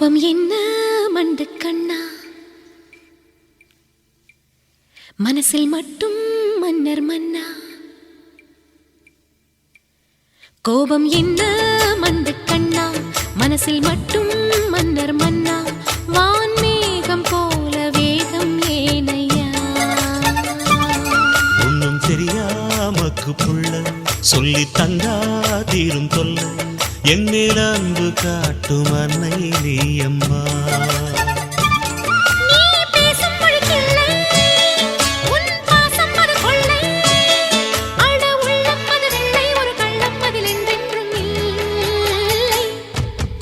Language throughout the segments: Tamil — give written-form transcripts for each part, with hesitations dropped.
கோபம் என்ன மண்டு கண்ணா, மனசில் மட்டும் மன்னர் மன்னா. கோபம் என்ன மண்டு கண்ணா, மனசில் மட்டும் மன்னர் மன்னா. வான்மேகம் போல வேகம் ஏனையா, ஒன்னும் தெரியாமக்கு புள்ள சொல்லி தந்தா தீரும் தொல்ல. என்னில் அன்பு காட்டும் அன்னை நீ அம்மா.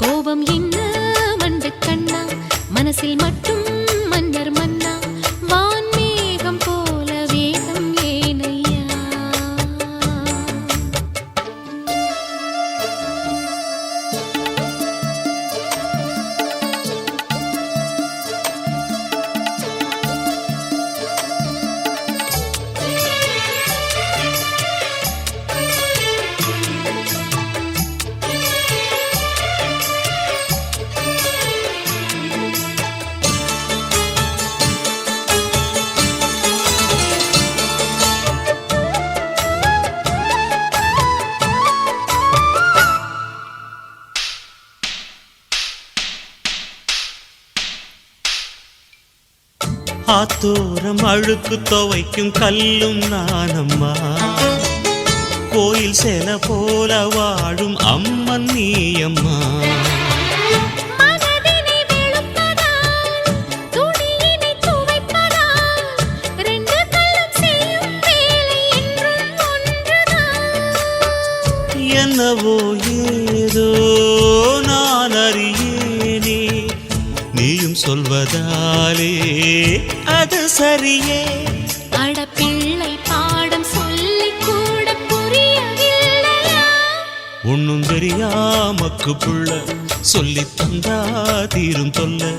கோபம் என்ன மண்டு கண்ணா, மனசில் மட்டும் மன்னர் மன்னா. வான்மேகம் போல வேகம் ஏனையா. ஆத்தோரம் அழுக்கு துவைக்கும் கல்லும் நானம்மா. கோயில் சேல போல வாழும் அம்மன் நீ அம்மா. என்னவோ ஏதோ நான் அறியேனே, நீயும் சொல்வதாலே அது சரியே. அடப்பிள்ளை பாடம் சொல்லி கூட புரியவில்லையா. ஒன்னும் தெரியாமக்கு புள்ள சொல்லி தந்தா தீரும் தொல்ல.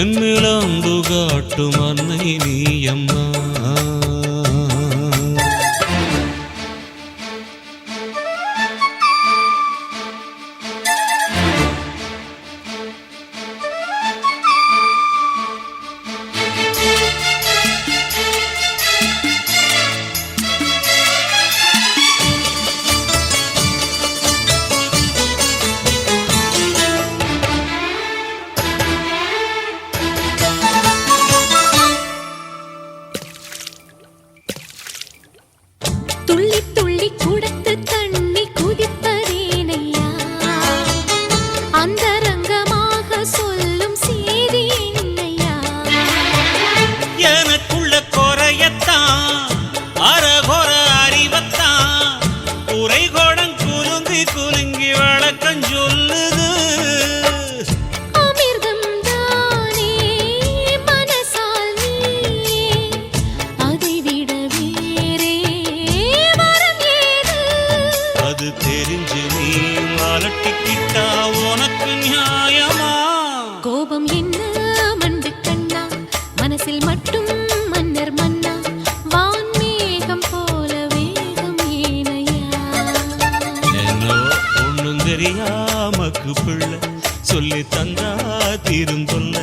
என் மேல் அன்பு காட்டும் அன்னை நீ அம்மா. துள்ளி துள்ளி குடத்து தண்ணி குதிப்பதேனையா, அந்தரங்கமாக சொல்லும் செய்தி என்னையா. எனக்குள்ள குறையத்தான் அரகொர அறிவத்தான் உரைகோடம் குலுங்கி குலுங்கி வழக்கம் சொல்லுது. அமிர்தம் தானே மனசால் நீயே, அதை விட வேறே வரம் ஏது. அது தெரிஞ்சு நீ அலட்டிக்கிட்டா உனக்கு நியாயமா? கோபம் என்ன மண்டு கண்ணா, மனசில் மட்டும் மன்னர் மன்னா. வான்மேகம் போல வேகம் ஏனையா. என்னோ ஒன்னும் தெரியாமக்கு பிள்ளை சொல்லி தந்தா தீரும் தொல்ல.